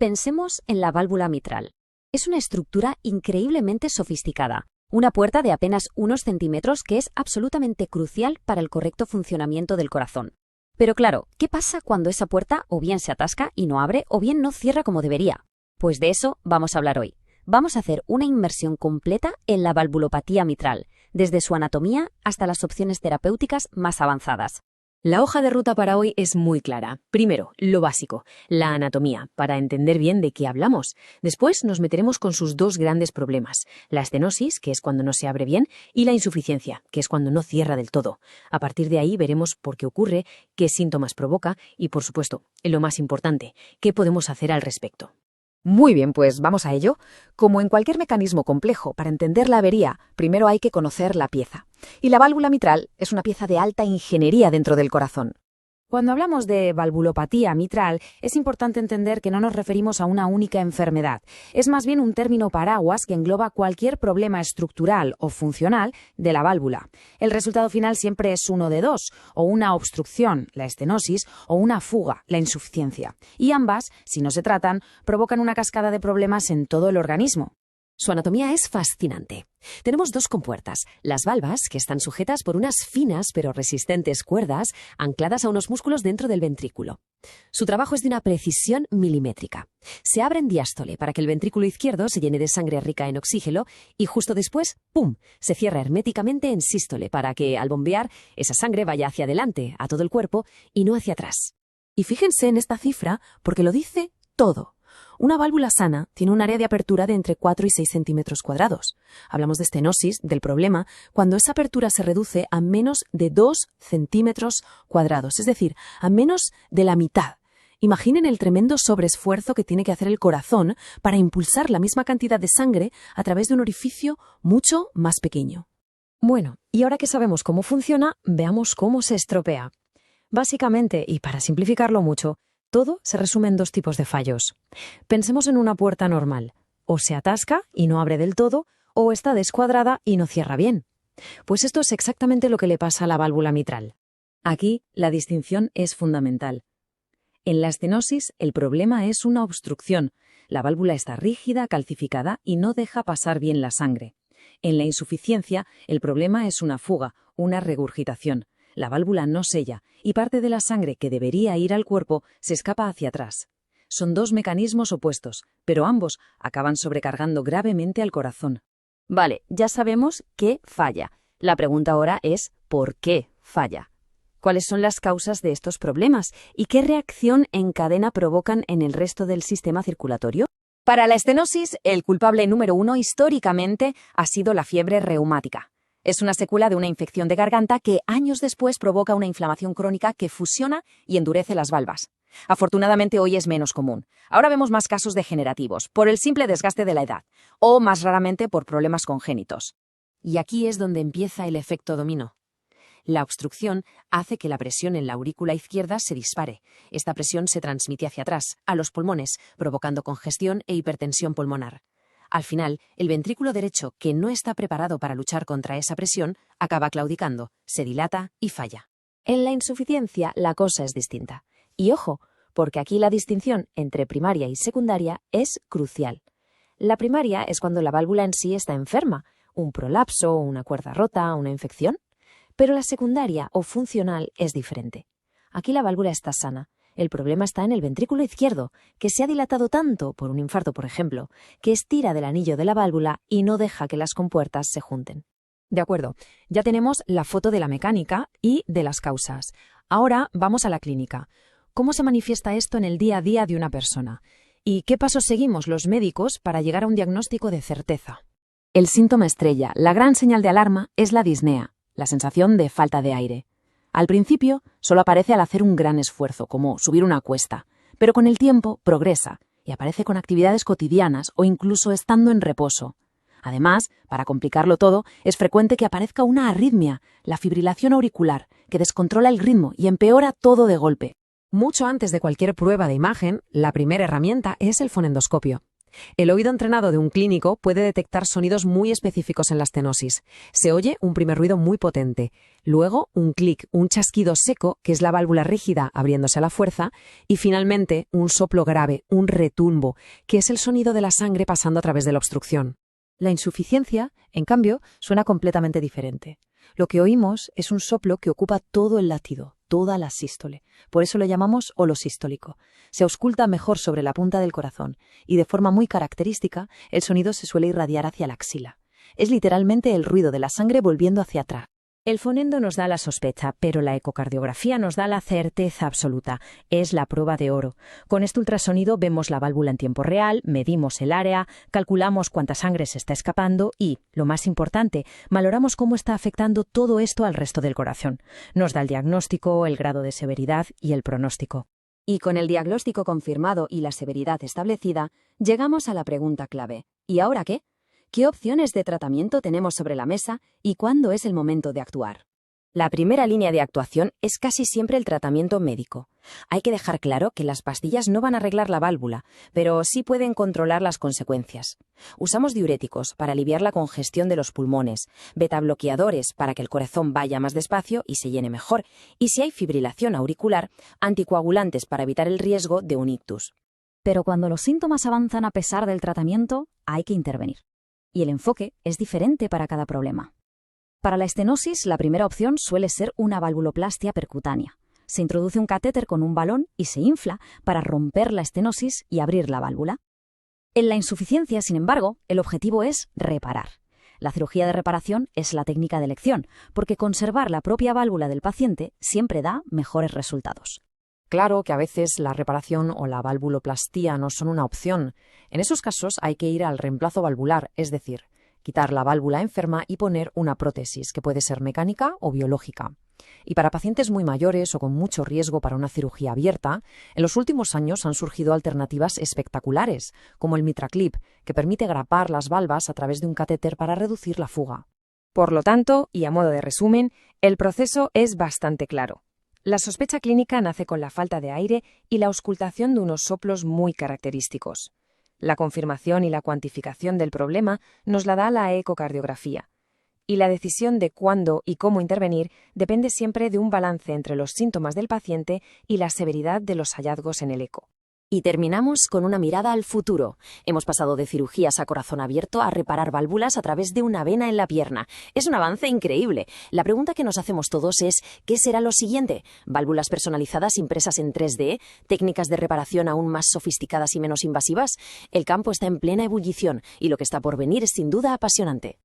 Pensemos en la válvula mitral. Es una estructura increíblemente sofisticada, una puerta de apenas unos centímetros que es absolutamente crucial para el correcto funcionamiento del corazón. Pero claro, ¿qué pasa cuando esa puerta o bien se atasca y no abre o bien no cierra como debería? Pues de eso vamos a hablar hoy. Vamos a hacer una inmersión completa en la valvulopatía mitral, desde su anatomía hasta las opciones terapéuticas más avanzadas. La hoja de ruta para hoy es muy clara. Primero, lo básico, la anatomía, para entender bien de qué hablamos. Después nos meteremos con sus dos grandes problemas, la estenosis, que es cuando no se abre bien, y la insuficiencia, que es cuando no cierra del todo. A partir de ahí veremos por qué ocurre, qué síntomas provoca y, por supuesto, lo más importante, qué podemos hacer al respecto. Muy bien, pues vamos a ello. Como en cualquier mecanismo complejo, para entender la avería, primero hay que conocer la pieza. Y la válvula mitral es una pieza de alta ingeniería dentro del corazón. Cuando hablamos de valvulopatía mitral, es importante entender que no nos referimos a una única enfermedad. Es más bien un término paraguas que engloba cualquier problema estructural o funcional de la válvula. El resultado final siempre es uno de dos, o una obstrucción, la estenosis, o una fuga, la insuficiencia. Y ambas, si no se tratan, provocan una cascada de problemas en todo el organismo. Su anatomía es fascinante. Tenemos dos compuertas, las valvas, que están sujetas por unas finas pero resistentes cuerdas ancladas a unos músculos dentro del ventrículo. Su trabajo es de una precisión milimétrica. Se abre en diástole para que el ventrículo izquierdo se llene de sangre rica en oxígeno y justo después, ¡pum!, se cierra herméticamente en sístole para que, al bombear, esa sangre vaya hacia adelante, a todo el cuerpo, y no hacia atrás. Y fíjense en esta cifra porque lo dice todo. Una válvula sana tiene un área de apertura de entre 4 y 6 centímetros cuadrados. Hablamos de estenosis, del problema, cuando esa apertura se reduce a menos de 2 centímetros cuadrados, es decir, a menos de la mitad. Imaginen el tremendo sobreesfuerzo que tiene que hacer el corazón para impulsar la misma cantidad de sangre a través de un orificio mucho más pequeño. Bueno, y ahora que sabemos cómo funciona, veamos cómo se estropea. Básicamente, y para simplificarlo mucho, todo se resume en dos tipos de fallos. Pensemos en una puerta normal. O se atasca y no abre del todo, o está descuadrada y no cierra bien. Pues esto es exactamente lo que le pasa a la válvula mitral. Aquí la distinción es fundamental. En la estenosis el problema es una obstrucción. La válvula está rígida, calcificada y no deja pasar bien la sangre. En la insuficiencia el problema es una fuga, una regurgitación. La válvula no sella y parte de la sangre que debería ir al cuerpo se escapa hacia atrás. Son dos mecanismos opuestos, pero ambos acaban sobrecargando gravemente al corazón. Vale, ya sabemos qué falla. La pregunta ahora es ¿por qué falla? ¿Cuáles son las causas de estos problemas? ¿Y qué reacción en cadena provocan en el resto del sistema circulatorio? Para la estenosis, el culpable número 1 históricamente ha sido la fiebre reumática. Es una secuela de una infección de garganta que años después provoca una inflamación crónica que fusiona y endurece las valvas. Afortunadamente hoy es menos común. Ahora vemos más casos degenerativos, por el simple desgaste de la edad, o más raramente por problemas congénitos. Y aquí es donde empieza el efecto dominó. La obstrucción hace que la presión en la aurícula izquierda se dispare. Esta presión se transmite hacia atrás, a los pulmones, provocando congestión e hipertensión pulmonar. Al final, el ventrículo derecho, que no está preparado para luchar contra esa presión, acaba claudicando, se dilata y falla. En la insuficiencia la cosa es distinta. Y ojo, porque aquí la distinción entre primaria y secundaria es crucial. La primaria es cuando la válvula en sí está enferma, un prolapso, una cuerda rota, una infección. Pero la secundaria o funcional es diferente. Aquí la válvula está sana. El problema está en el ventrículo izquierdo, que se ha dilatado tanto, por un infarto por ejemplo, que estira del anillo de la válvula y no deja que las compuertas se junten. De acuerdo, ya tenemos la foto de la mecánica y de las causas. Ahora vamos a la clínica. ¿Cómo se manifiesta esto en el día a día de una persona? ¿Y qué pasos seguimos los médicos para llegar a un diagnóstico de certeza? El síntoma estrella, la gran señal de alarma, es la disnea, la sensación de falta de aire. Al principio, solo aparece al hacer un gran esfuerzo, como subir una cuesta, pero con el tiempo progresa y aparece con actividades cotidianas o incluso estando en reposo. Además, para complicarlo todo, es frecuente que aparezca una arritmia, la fibrilación auricular, que descontrola el ritmo y empeora todo de golpe. Mucho antes de cualquier prueba de imagen, la primera herramienta es el fonendoscopio. El oído entrenado de un clínico puede detectar sonidos muy específicos en la estenosis. Se oye un primer ruido muy potente, luego un clic, un chasquido seco, que es la válvula rígida abriéndose a la fuerza, y finalmente un soplo grave, un retumbo, que es el sonido de la sangre pasando a través de la obstrucción. La insuficiencia, en cambio, suena completamente diferente. Lo que oímos es un soplo que ocupa todo el latido, toda la sístole. Por eso lo llamamos holosistólico. Se ausculta mejor sobre la punta del corazón y de forma muy característica el sonido se suele irradiar hacia la axila. Es literalmente el ruido de la sangre volviendo hacia atrás. El fonendo nos da la sospecha, pero la ecocardiografía nos da la certeza absoluta. Es la prueba de oro. Con este ultrasonido vemos la válvula en tiempo real, medimos el área, calculamos cuánta sangre se está escapando y, lo más importante, valoramos cómo está afectando todo esto al resto del corazón. Nos da el diagnóstico, el grado de severidad y el pronóstico. Y con el diagnóstico confirmado y la severidad establecida, llegamos a la pregunta clave. ¿Y ahora qué? ¿Qué opciones de tratamiento tenemos sobre la mesa y cuándo es el momento de actuar? La primera línea de actuación es casi siempre el tratamiento médico. Hay que dejar claro que las pastillas no van a arreglar la válvula, pero sí pueden controlar las consecuencias. Usamos diuréticos para aliviar la congestión de los pulmones, betabloqueadores para que el corazón vaya más despacio y se llene mejor, y si hay fibrilación auricular, anticoagulantes para evitar el riesgo de un ictus. Pero cuando los síntomas avanzan a pesar del tratamiento, hay que intervenir. Y el enfoque es diferente para cada problema. Para la estenosis, la primera opción suele ser una valvuloplastia percutánea. Se introduce un catéter con un balón y se infla para romper la estenosis y abrir la válvula. En la insuficiencia, sin embargo, el objetivo es reparar. La cirugía de reparación es la técnica de elección, porque conservar la propia válvula del paciente siempre da mejores resultados. Claro que a veces la reparación o la valvuloplastía no son una opción. En esos casos hay que ir al reemplazo valvular, es decir, quitar la válvula enferma y poner una prótesis, que puede ser mecánica o biológica. Y para pacientes muy mayores o con mucho riesgo para una cirugía abierta, en los últimos años han surgido alternativas espectaculares, como el MitraClip, que permite grapar las valvas a través de un catéter para reducir la fuga. Por lo tanto, y a modo de resumen, el proceso es bastante claro. La sospecha clínica nace con la falta de aire y la auscultación de unos soplos muy característicos. La confirmación y la cuantificación del problema nos la da la ecocardiografía. Y la decisión de cuándo y cómo intervenir depende siempre de un balance entre los síntomas del paciente y la severidad de los hallazgos en el eco. Y terminamos con una mirada al futuro. Hemos pasado de cirugías a corazón abierto a reparar válvulas a través de una vena en la pierna. Es un avance increíble. La pregunta que nos hacemos todos es, ¿qué será lo siguiente? ¿Válvulas personalizadas impresas en 3D? ¿Técnicas de reparación aún más sofisticadas y menos invasivas? El campo está en plena ebullición y lo que está por venir es sin duda apasionante.